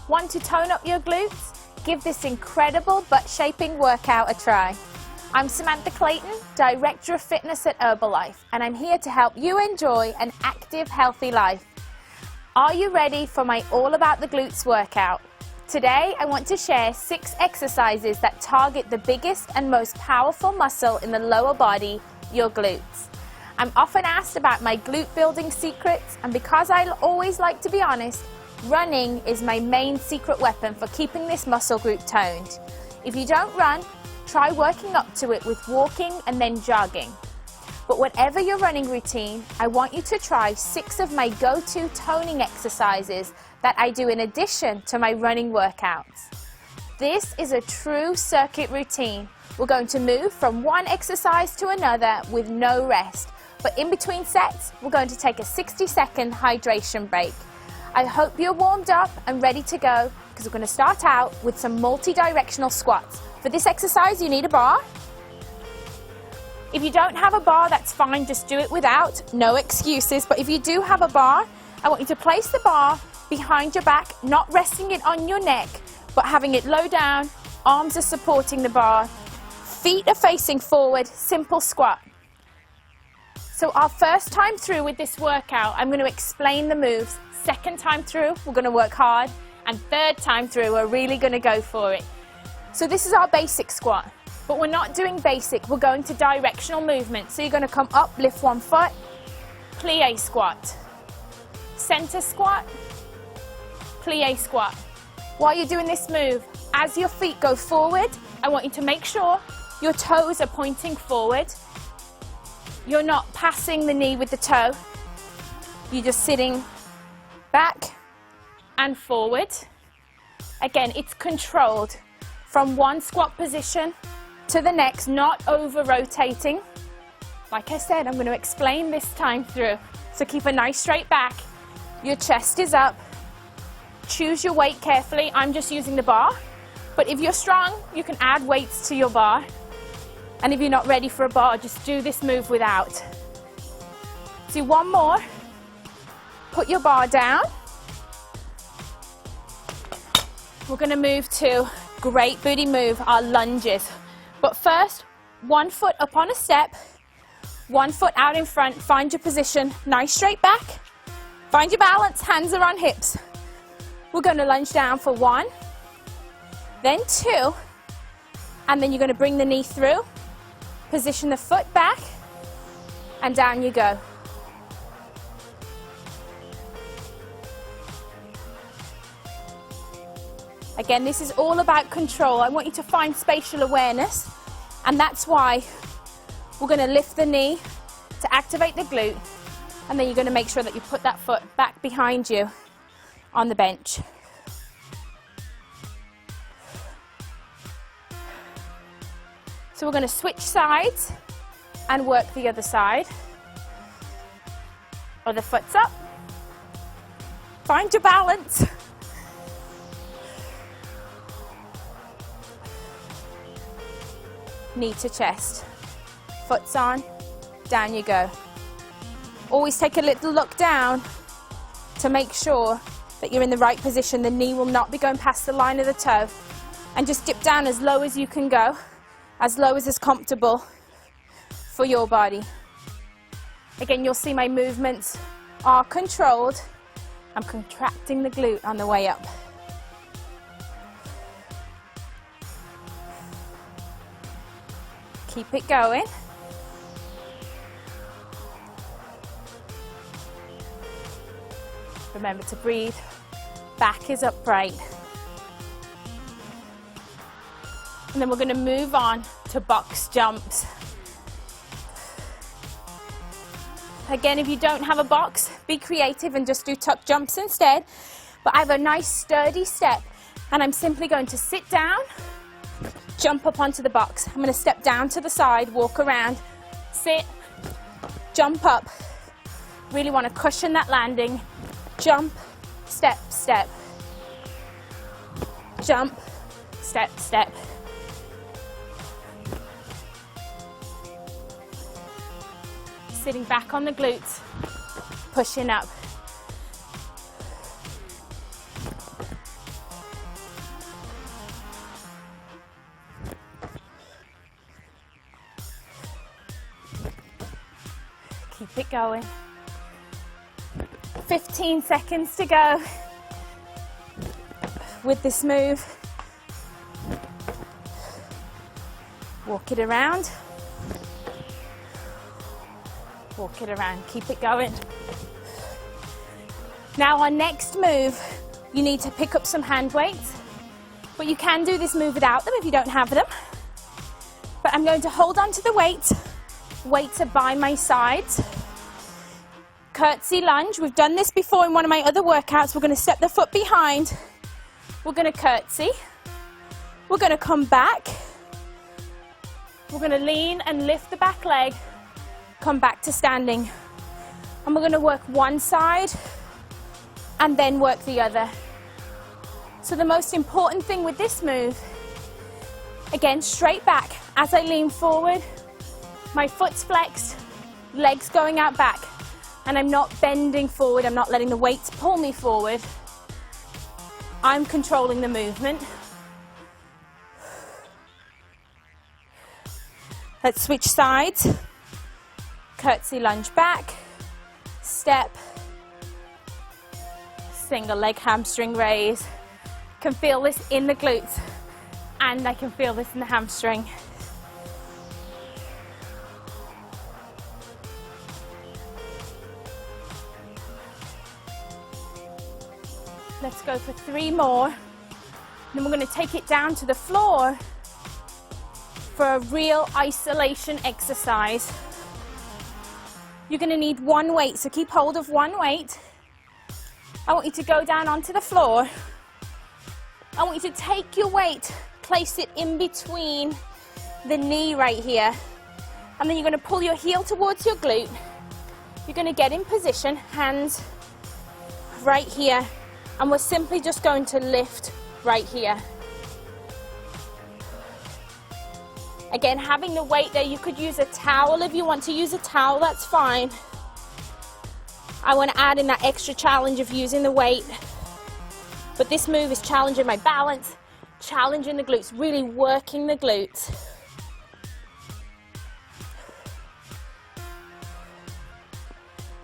Want to tone up your glutes? Give this incredible butt-shaping workout a try. I'm Samantha Clayton, Director of Fitness at Herbalife, and I'm here to help you enjoy an active, healthy life. Are you ready for my All About the Glutes workout? Today, I want to share 6 exercises that target the biggest and most powerful muscle in the lower body, your glutes. I'm often asked about my glute building secrets, and because I always like to be honest, running is my main secret weapon for keeping this muscle group toned. If you don't run, try working up to it with walking and then jogging. But whatever your running routine, I want you to try 6 of my go-to toning exercises that I do in addition to my running workouts. This is a true circuit routine. We're going to move from one exercise to another with no rest. But in between sets, we're going to take a 60-second hydration break. I hope you're warmed up and ready to go because we're going to start out with some multi-directional squats. For this exercise, you need a bar. If you don't have a bar, that's fine, just do it without, no excuses. But if you do have a bar, I want you to place the bar behind your back, not resting it on your neck, but having it low down, arms are supporting the bar, feet are facing forward, simple squat. So our first time through with this workout, I'm going to explain the moves. Second time through, we're going to work hard, and third time through, we're really going to go for it. So this is our basic squat. But we're not doing basic, we're going to directional movement. So you're going to come up, lift one foot, plie squat, center squat, plie squat. While you're doing this move, as your feet go forward, I want you to make sure your toes are pointing forward. You're not passing the knee with the toe. You're just sitting back and forward. Again, it's controlled from one squat position to the next, not over rotating. Like I said, I'm going to explain this time through. So keep a nice straight back. Your chest is up. Choose your weight carefully. I'm just using the bar. But if you're strong, you can add weights to your bar. And if you're not ready for a bar, just do this move without. Do one more. Put your bar down. We're going to move to great booty move, our lunges. But first, one foot up on a step, one foot out in front, find your position, nice straight back, find your balance, hands are on hips. We're going to lunge down for 1, then 2, and then you're going to bring the knee through, position the foot back, and down you go. Again, this is all about control. I want you to find spatial awareness, and that's why we're going to lift the knee to activate the glute, and then you're going to make sure that you put that foot back behind you on the bench. So we're going to switch sides and work the other side. Other foot's up. Find your balance. Knee to chest, foot's on, down you go. Always take a little look down to make sure that you're in the right position. The knee will not be going past the line of the toe. And just dip down as low as you can go, as low as is comfortable for your body. Again, you'll see my movements are controlled. I'm contracting the glute on the way up. Keep it going. Remember to breathe. Back is upright. And then we're going to move on to box jumps. Again, if you don't have a box, be creative and just do tuck jumps instead. But I have a nice sturdy step, and I'm simply going to sit down, jump up onto the box. I'm going to step down to the side, walk around, sit, jump up. Really want to cushion that landing. Jump, step, step. Jump, step, step. Sitting back on the glutes, pushing up. Keep it going. 15 seconds to go with this move. Walk it around. Walk it around. Keep it going. Now our next move, you need to pick up some hand weights, but you can do this move without them if you don't have them. But I'm going to hold on to the weights. Weights are by my sides. Curtsy lunge. We've done this before in one of my other workouts. We're going to step the foot behind. We're going to curtsy. We're going to come back. We're going to lean and lift the back leg. Come back to standing. And we're going to work one side and then work the other. So the most important thing with this move, again, straight back. As I lean forward, my foot's flexed, legs going out back. And I'm not bending forward, I'm not letting the weights pull me forward. I'm controlling the movement. Let's switch sides. Curtsy lunge back, step, single leg hamstring raise. Can feel this in the glutes and I can feel this in the hamstring. Let's go for 3 more. Then we're going to take it down to the floor for a real isolation exercise. You're going to need one weight, so keep hold of one weight. I want you to go down onto the floor. I want you to take your weight, place it in between the knee right here, and then you're going to pull your heel towards your glute. You're going to get in position, hands right here. And we're simply just going to lift right here. Again, having the weight there, you could use a towel if you want to use a towel, that's fine. I want to add in that extra challenge of using the weight. But this move is challenging my balance, challenging the glutes, really working the glutes.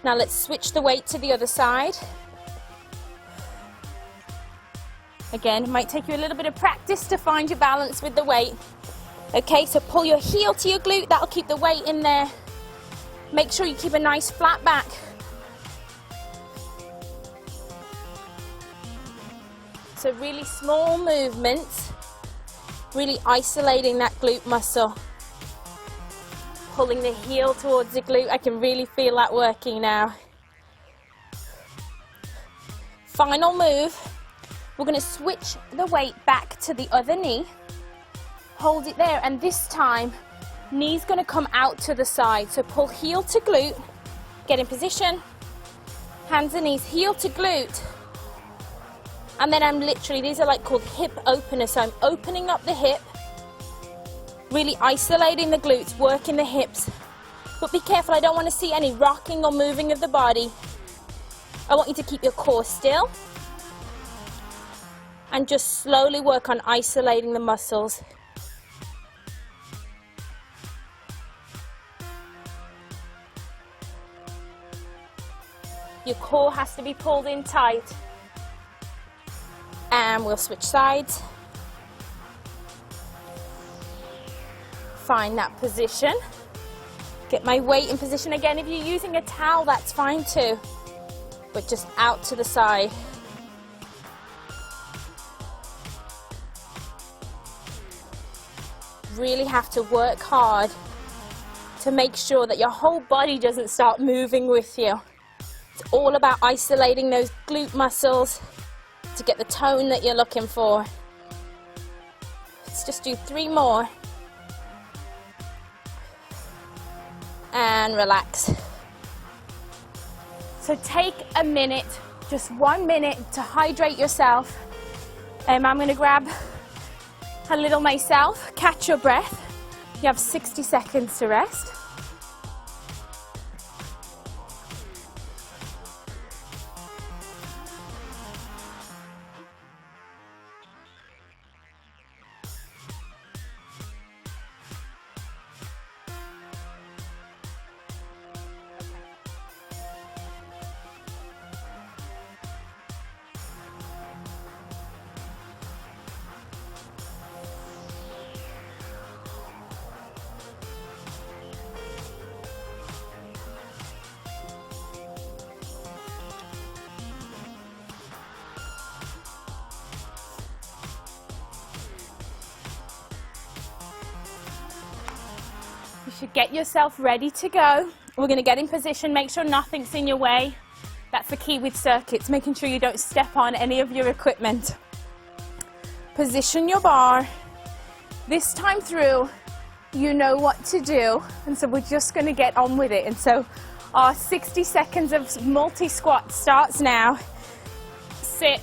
Now let's switch the weight to the other side. Again, it might take you a little bit of practice to find your balance with the weight. Okay, so pull your heel to your glute, that'll keep the weight in there. Make sure you keep a nice flat back. So really small movements, really isolating that glute muscle. Pulling the heel towards the glute, I can really feel that working now. Final move. We're going to switch the weight back to the other knee. Hold it there, and this time, knee's going to come out to the side. So pull heel to glute, get in position, hands and knees, heel to glute. And then I'm literally, these are like called hip openers. So I'm opening up the hip, really isolating the glutes, working the hips. But be careful, I don't want to see any rocking or moving of the body. I want you to keep your core still. And just slowly work on isolating the muscles. Your core has to be pulled in tight. And we'll switch sides. Find that position. Get my weight in position again. If you're using a towel, that's fine too. But just out to the side. Really have to work hard to make sure that your whole body doesn't start moving with you. It's all about isolating those glute muscles to get the tone that you're looking for. Let's just do 3 more. And relax. So take a minute, just 1 minute to hydrate yourself. I'm going to grab a little myself, catch your breath. You have 60 seconds to rest. should get yourself ready to go. We're going to get in position, make sure nothing's in your way. That's the key with circuits, making sure you don't step on any of your equipment. Position your bar. This time through, you know what to do, and so we're just going to get on with it. And so our 60 seconds of multi-squat starts now. Sit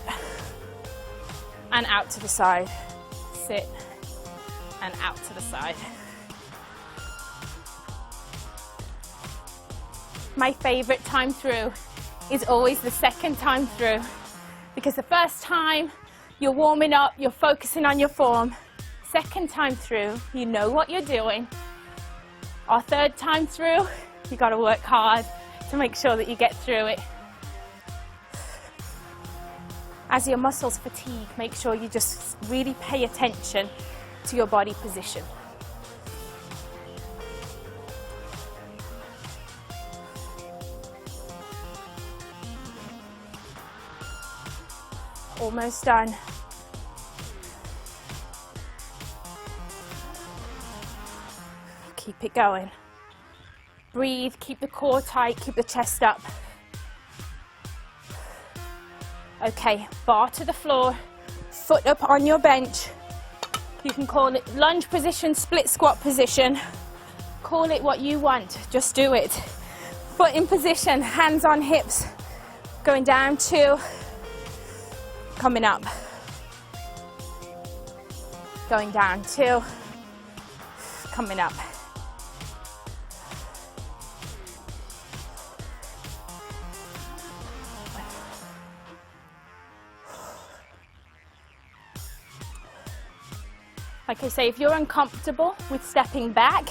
and out to the side. Sit and out to the side. My favorite time through is always the second time through, because the first time you're warming up, you're focusing on your form. Second time through, you know what you're doing. Our third time through, you got to work hard to make sure that you get through it. As your muscles fatigue, make sure you just really pay attention to your body position. Almost done. Keep it going. Breathe, keep the core tight, keep the chest up. Okay, bar to the floor, foot up on your bench. You can call it lunge position, split squat position. Call it what you want, just do it. Foot in position, hands on hips. Going down 2, coming up. Going down 2, coming up. Like I say, if you're uncomfortable with stepping back,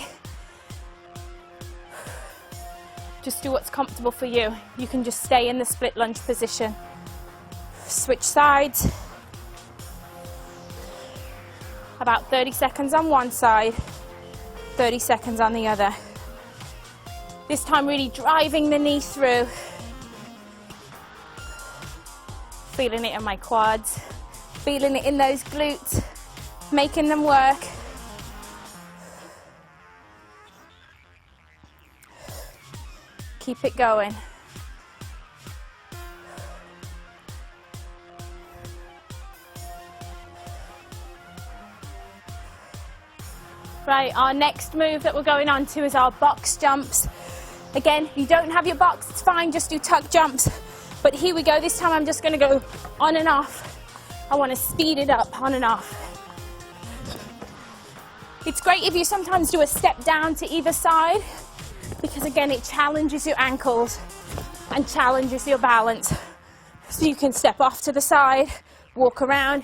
just do what's comfortable for you. You can just stay in the split lunge position. Switch sides. About 30 seconds on one side, 30 seconds on the other. This time really driving the knee through. Feeling it in my quads, feeling it in those glutes. Making them work. Keep it going. Right, our next move that we're going on to is our box jumps. Again, if you don't have your box, it's fine, just do tuck jumps. But here we go, this time I'm just going to go on and off. I want to speed it up, on and off. It's great if you sometimes do a step down to either side, because again it challenges your ankles and challenges your balance. So you can step off to the side, walk around,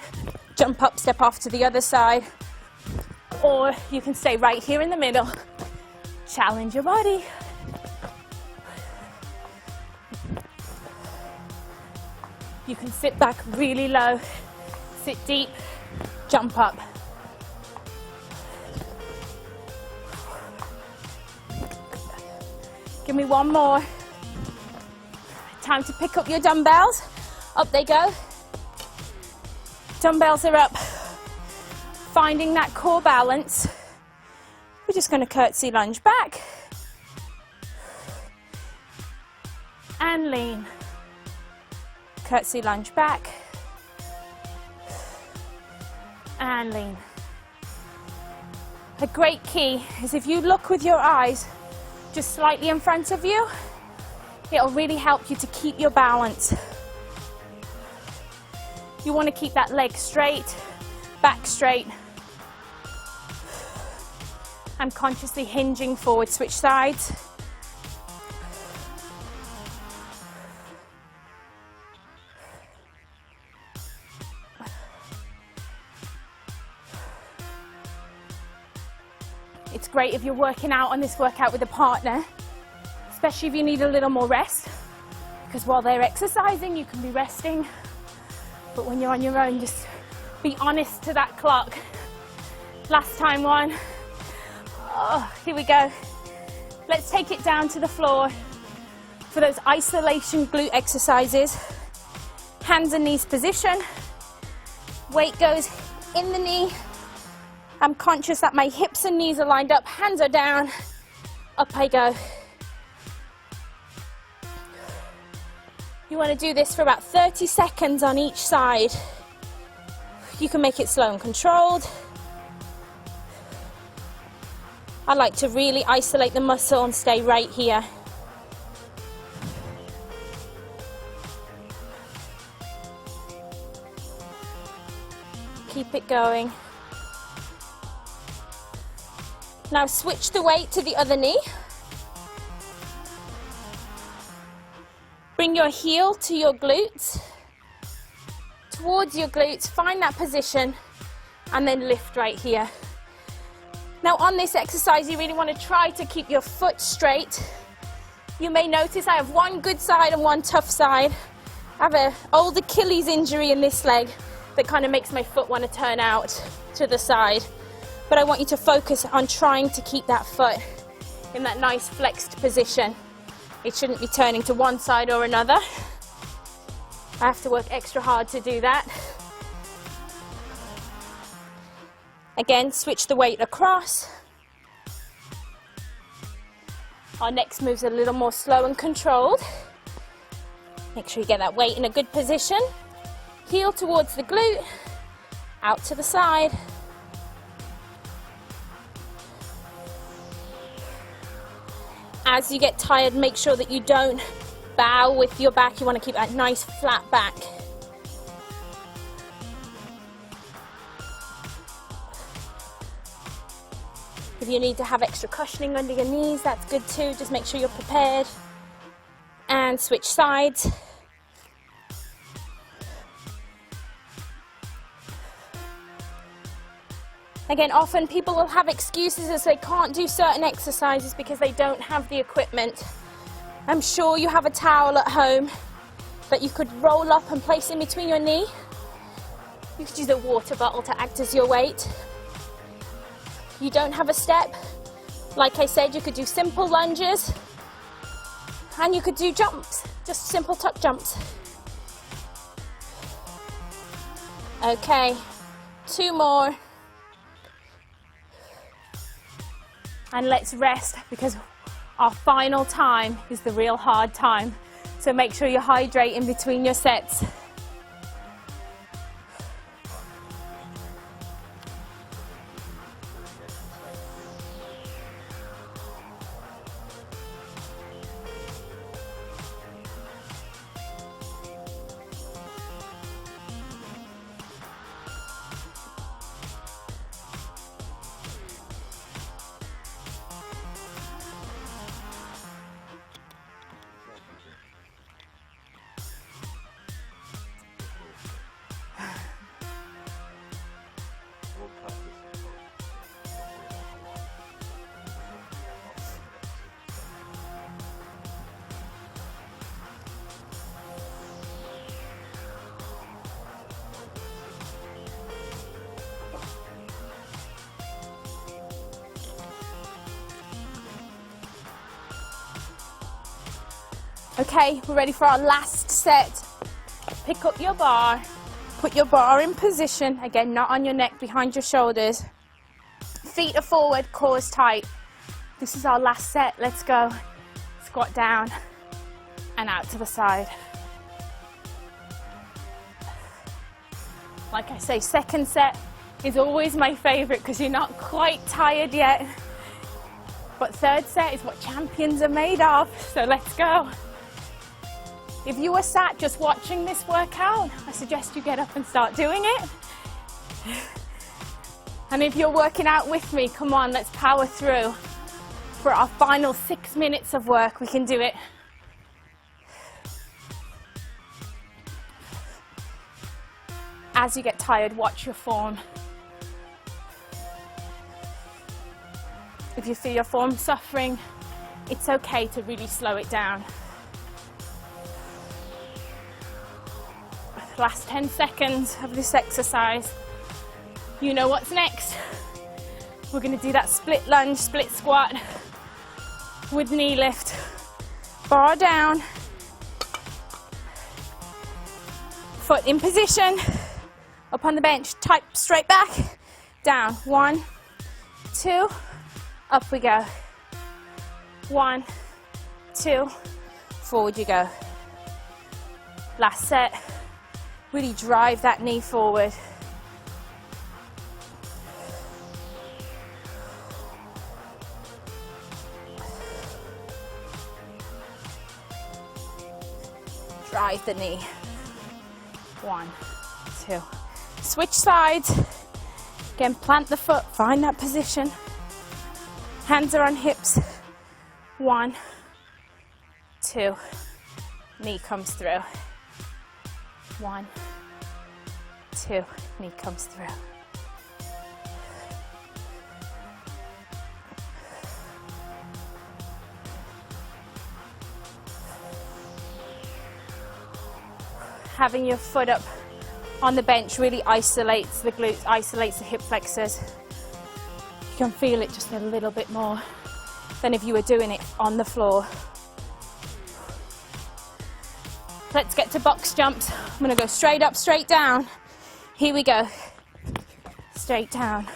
jump up, step off to the other side, or you can stay right here in the middle, challenge your body. You can sit back really low, sit deep, jump up. Give me one more. Time to pick up your dumbbells. Up they go. Dumbbells are up. Finding that core balance. We're just going to curtsy lunge back. And lean. Curtsy lunge back. And lean. A great key is if you look with your eyes just slightly in front of you, it'll really help you to keep your balance. You want to keep that leg straight, back straight, and consciously hinging forward. Switch sides. It's great if you're working out on this workout with a partner, especially if you need a little more rest, because while they're exercising, you can be resting. But when you're on your own, just be honest to that clock. Last time one. Oh, here we go. Let's take it down to the floor for those isolation glute exercises. Hands and knees position. Weight goes in the knee. I'm conscious that my hips and knees are lined up, hands are down, Up I go. You want to do this for about 30 seconds on each side. You can make it slow and controlled. I like to really isolate the muscle and stay right here. Keep it going. Now switch the weight to the other knee. Bring your heel to your glutes, towards your glutes, find that position, and then lift right here. Now on this exercise, you really want to try to keep your foot straight. You may notice I have one good side and one tough side. I have an old Achilles injury in this leg that kind of makes my foot want to turn out to the side. But I want you to focus on trying to keep that foot in that nice flexed position. It shouldn't be turning to one side or another. I have to work extra hard to do that. Again, switch the weight across. Our next move's a little more slow and controlled. Make sure you get that weight in a good position. Heel towards the glute, out to the side. As you get tired, make sure that you don't bow with your back. You want to keep that nice flat back. If you need to have extra cushioning under your knees, that's good too. Just make sure you're prepared. And switch sides. Again, often people will have excuses as they can't do certain exercises because they don't have the equipment. I'm sure you have a towel at home that you could roll up and place in between your knee. You could use a water bottle to act as your weight. You don't have a step. Like I said, you could do simple lunges and you could do jumps, just simple tuck jumps. Okay, 2 more. And let's rest because our final time is the real hard time. So make sure you hydrate in between your sets. Okay, we're ready for our last set. Pick up your bar, put your bar in position, again, not on your neck, behind your shoulders. Feet are forward, core is tight. This is our last set, let's go. Squat down and out to the side. Like I say, second set is always my favorite because you're not quite tired yet. But third set is what champions are made of, so let's go. If you were sat just watching this workout, I suggest you get up and start doing it. And if you're working out with me, come on, let's power through. For our final 6 minutes of work, we can do it. As you get tired, watch your form. If you feel your form suffering, it's okay to really slow it down. Last 10 seconds of this exercise. You know what's next. We're going to do that split lunge, split squat with knee lift. Bar down. Foot in position. Up on the bench, tight, straight back. Down. 1, 2. Up we go. 1, 2, forward you go. Last set. Really drive that knee forward. Drive the knee. 1, 2. Switch sides. Again, plant the foot, find that position. Hands are on hips. 1, 2. Knee comes through. 1, 2. Knee comes through. Having your foot up on the bench really isolates the glutes, isolates the hip flexors. You can feel it just a little bit more than if you were doing it on the floor. Let's get to box jumps. I'm going to go straight up, straight down. Here we go. Straight down.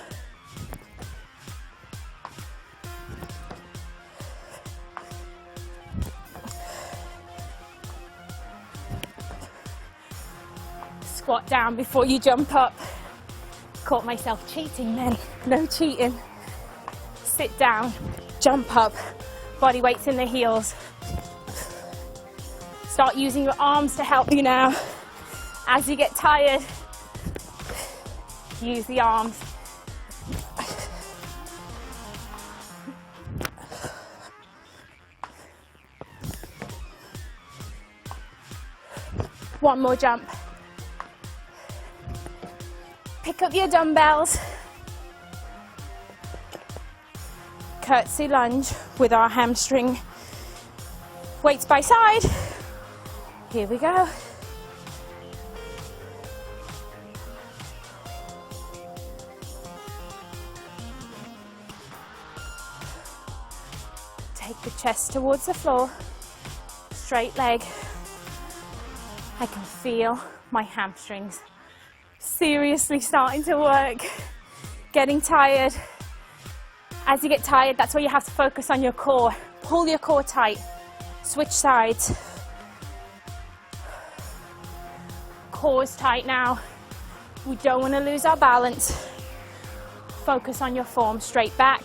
Squat down before you jump up. Caught myself cheating then. No cheating. Sit down, jump up, body weight's in the heels. Start using your arms to help you now. As you get tired, use the arms. One more jump. Pick up your dumbbells. Curtsy lunge with our hamstring weights by side. Here we go. Take the chest towards the floor. Straight leg. I can feel my hamstrings seriously starting to work. Getting tired. As you get tired, that's where you have to focus on your core. Pull your core tight. Switch sides. Core's tight now. We don't want to lose our balance. Focus on your form. Straight back.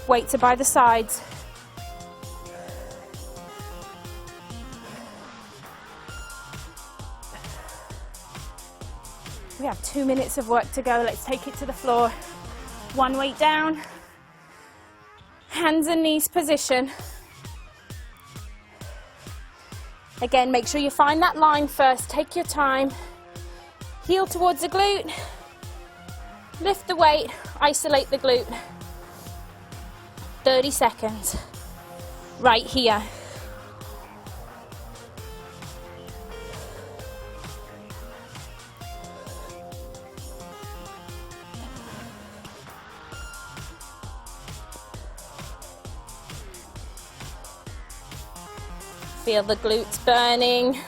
Weights are by the sides. We have 2 minutes of work to go. Let's take it to the floor. One weight down. Hands and knees position. Again, make sure you find that line first. Take your time. Heel towards the glute. Lift the weight. Isolate the glute. 30 seconds. Right here. Feel the glutes burning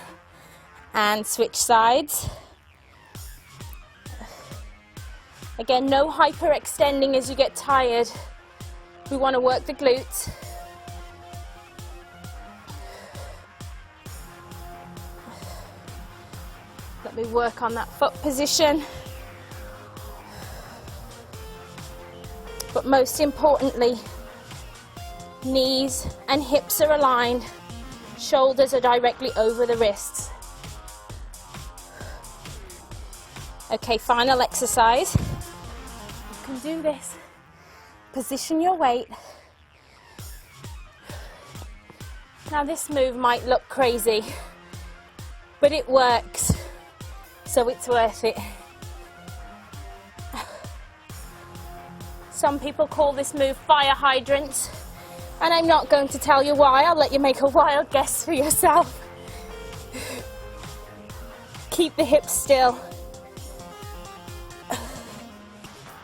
and switch sides. Again, no hyperextending as you get tired. We want to work the glutes. Let me work on that foot position. But most importantly, knees and hips are aligned. Shoulders are directly over the wrists. Okay, final exercise. You can do this. Position your weight. Now this move might look crazy, but it works, so it's worth it. Some people call this move fire hydrants. And I'm not going to tell you why. I'll let you make a wild guess for yourself. Keep the hips still.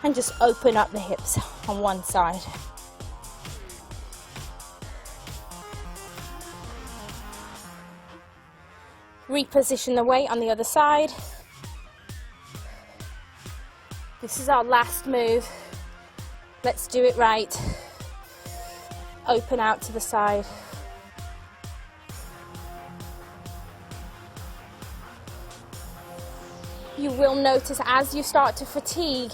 And just open up the hips on one side. Reposition the weight on the other side. This is our last move. Let's do it right. open out to the side. You will notice as you start to fatigue,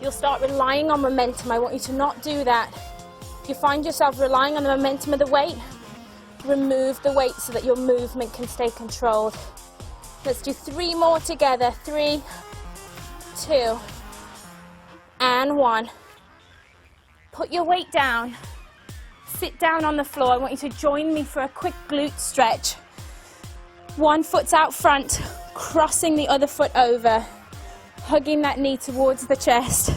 you'll start relying on momentum. I want you to not do that. If you find yourself relying on the momentum of the weight, remove the weight so that your movement can stay controlled. Let's do 3 more together. 3, 2, and 1. Put your weight down. Sit down on the floor. I want you to join me for a quick glute stretch. One foot's out front, crossing the other foot over, hugging that knee towards the chest.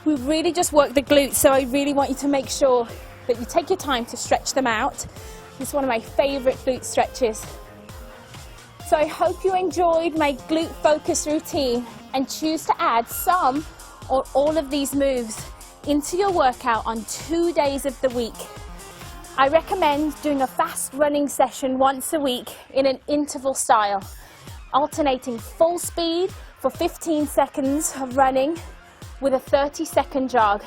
We really just work the glutes, so I really want you to make sure that you take your time to stretch them out. This is one of my favorite glute stretches. So I hope you enjoyed my glute focus routine and choose to add some or all of these moves into your workout on 2 days of the week. I recommend doing a fast running session once a week in an interval style, alternating full speed for 15 seconds of running with a 30-second jog.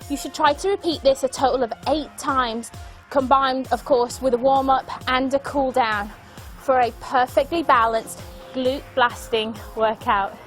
You should try to repeat this a total of 8 times, combined of course with a warm-up and a cool down for a perfectly balanced glute blasting workout.